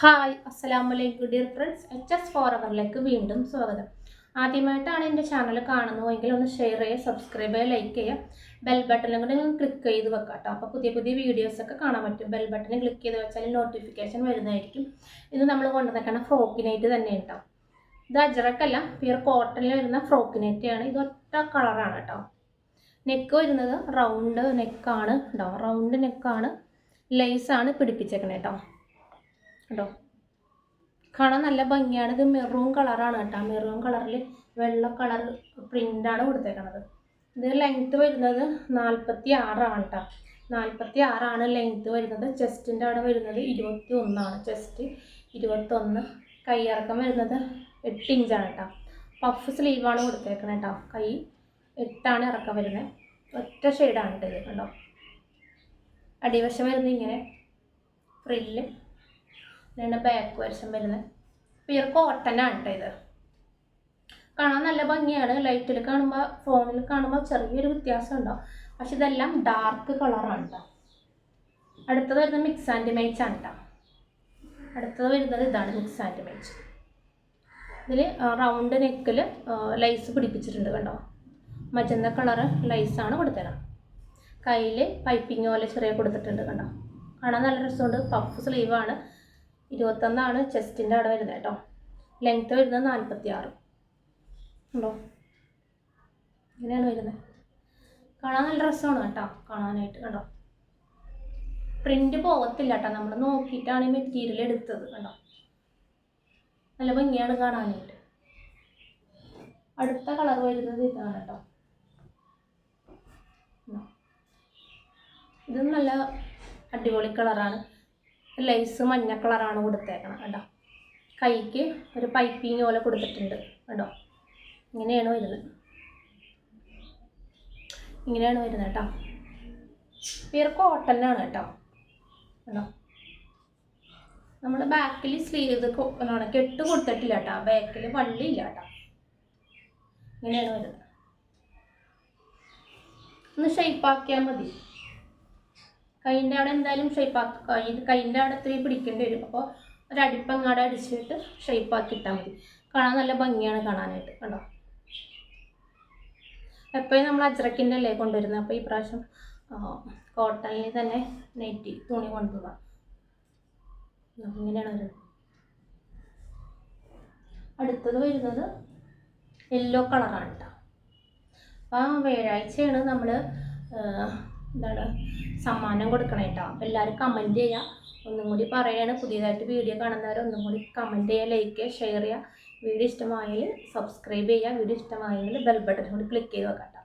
Hi അസ്സലാമലൈക്കും dear friends, HS ഫോറവറിലേക്ക് വീണ്ടും സ്വാഗതം. ആദ്യമായിട്ടാണ് എൻ്റെ ചാനൽ കാണുന്നതെങ്കിൽ ഒന്ന് ഷെയർ ചെയ്യുക, സബ്സ്ക്രൈബ് ചെയ്യുക, ലൈക്ക് ചെയ്യുക, ബെൽ ബട്ടണും കൂടി ക്ലിക്ക് ചെയ്ത് വെക്കാം കേട്ടോ. അപ്പോൾ പുതിയ പുതിയ വീഡിയോസൊക്കെ കാണാൻ പറ്റും. ബെൽ ബട്ടൺ ക്ലിക്ക് ചെയ്ത് വെച്ചാൽ നോട്ടിഫിക്കേഷൻ വരുന്നതായിരിക്കും. ഇത് നമ്മൾ കൊണ്ടുവന്നിരിക്കുന്ന ഫ്രോക്കിനായിട്ട് തന്നെ ഉണ്ടാവും. ഇത് അജറക്കല്ല, പ്യുർ കോട്ടണിൽ വരുന്ന ഫ്രോക്കിനായിട്ടാണ്. ഇത് ഒറ്റ കളറാണ് കേട്ടോ. നെക്ക് വരുന്നത് റൗണ്ട് നെക്കാണ് കേട്ടോ. റൗണ്ട് നെക്കാണ്, ലേസാണ് പിടിപ്പിച്ചേക്കണേ കേട്ടോ. കേട്ടോ, കാണാൻ നല്ല ഭംഗിയാണ്. ഇത് മെറൂൺ കളറാണ് കേട്ടോ. മെറൂൺ കളറിൽ വെള്ള കളർ പ്രിൻ്റാണ് കൊടുത്തേക്കണത്. ഇത് ലെങ്ത്ത് വരുന്നത് 46 കേട്ടോ. 46 ലെങ്ത്ത് വരുന്നത്. ചെസ്റ്റിൻ്റെ അവിടെ വരുന്നത് 21. ചെസ്റ്റ് 21. കൈയിറക്കം വരുന്നത് 8 ഇഞ്ചാണ് കേട്ടോ. പഫ് സ്ലീവാണ് കൊടുത്തേക്കണത് കേട്ടോ. കൈ 8 ഇറക്കം വരുന്നത്. ഒറ്റ ഷെയ്ഡാണ് കേട്ടോ ഇത്. കണ്ടോ, അടിവശം വരുന്നത് ഇങ്ങനെ ഫ്രില്ല്, ബാക്ക് വശം വരുന്നത് പ്യുർ കോട്ടനാണ് കേട്ടോ. ഇത് കാണാൻ നല്ല ഭംഗിയാണ്. ലൈറ്റിൽ കാണുമ്പോൾ, ഫോണിൽ കാണുമ്പോൾ ചെറിയൊരു വ്യത്യാസം ഉണ്ടാവും, പക്ഷെ ഇതെല്ലാം ഡാർക്ക് കളറാണ് കേട്ടോ. അടുത്തത് വരുന്നത് മിക്സ് ആൻഡ് മാച്ച് ആണ് കേട്ടോ. അടുത്തത് വരുന്നത് ഇതാണ് മിക്സ് ആൻഡ് മാച്ച്. ഇതിൽ റൗണ്ട് നെക്കിൽ ലൈസ് പിടിപ്പിച്ചിട്ടുണ്ട് കണ്ടോ. മജന്ത കളറ് ലൈസാണ് കൊടുത്തത്. കയ്യിൽ പൈപ്പിങ് പോലെ ചെറിയ കൊടുത്തിട്ടുണ്ട് കണ്ടോ. കാണാൻ നല്ല രസമുണ്ട്. പഫ് സ്ലീവാണ്. 21 ചെസ്റ്റിൻ്റെ അവിടെ വരുന്നത് കേട്ടോ. ലെങ്ത്ത് വരുന്നത് 46 ഉണ്ടോ. ഇങ്ങനെയാണ് വരുന്നത്. കാണാൻ നല്ല രസമാണ് കേട്ടോ കാണാനായിട്ട്. കണ്ടോ, പ്രിൻ്റ് പോകത്തില്ല കേട്ടോ. നമ്മൾ നോക്കിയിട്ടാണ് ഈ മെറ്റീരിയൽ എടുത്തത്. കണ്ടോ, നല്ല ഭംഗിയാണ് കാണാനായിട്ട്. അടുത്ത കളർ വരുന്നത് ഇതാണ് കേട്ടോ. ഇത് നല്ല അടിപൊളി കളറാണ്. ലൈസ് മഞ്ഞ കളറാണ് കൊടുത്തേക്കണം കേട്ടോ. കൈക്ക് ഒരു പൈപ്പിങ് പോലെ കൊടുത്തിട്ടുണ്ട് കേട്ടോ. ഇങ്ങനെയാണ് വരുന്നത്. ഇങ്ങനെയാണ് വരുന്നത് കേട്ടോ. പ്യുർ കോട്ടനാണ് കേട്ടോ. കേട്ടോ, നമ്മൾ ബാക്കിൽ സ്ലീവ് കെട്ട് കൊടുത്തിട്ടില്ല കേട്ടോ. ബാക്കിൽ വള്ളിയില്ല കേട്ടോ. ഇങ്ങനെയാണ് വരുന്നത്. ഒന്ന് ഷേപ്പാക്കിയാൽ മതി. കൈൻ്റെ അവിടെ എന്തായാലും കൈൻ്റെ അവിടെ ഇത്തിരി പിടിക്കേണ്ടി വരും. അപ്പോൾ ഒരടിപ്പങ്ങാടെ അടിച്ചിട്ട് ഷേപ്പാക്കി ഇട്ടാൽ മതി. കാണാൻ നല്ല ഭംഗിയാണ് കാണാനായിട്ട്. കണ്ടോ, എപ്പോഴും നമ്മൾ അജ്രക്കിൻ്റെ അല്ലേ കൊണ്ടുവരുന്നത്. അപ്പോൾ ഈ പ്രാവശ്യം കോട്ടണിൽ തന്നെ നെറ്റി തുണി കൊണ്ടുപോകാം. ഇങ്ങനെയാണ് വരുന്നത്. അടുത്തത് വരുന്നത് യെല്ലോ കളറാണ് കേട്ടോ. അപ്പോൾ വ്യാഴാഴ്ചയാണ് നമ്മൾ എന്താണ് സമ്മാനം കൊടുക്കണം കേട്ടോ. അപ്പോൾ എല്ലാവരും കമൻറ്റ് ചെയ്യുക. ഒന്നും കൂടി പറയുകയാണ്, പുതിയതായിട്ട് വീഡിയോ കാണുന്നവർ ഒന്നും കൂടി കമൻറ്റ് ചെയ്യുക, ലൈക്ക് ചെയ്യുക, ഷെയർ ചെയ്യുക. വീഡിയോ ഇഷ്ടമായെങ്കിൽ സബ്സ്ക്രൈബ് ചെയ്യുക. വീഡിയോ ഇഷ്ടമായെങ്കിൽ ബെൽ ബട്ടൺ കൂടി ക്ലിക്ക് ചെയ്ത് വെക്കാം.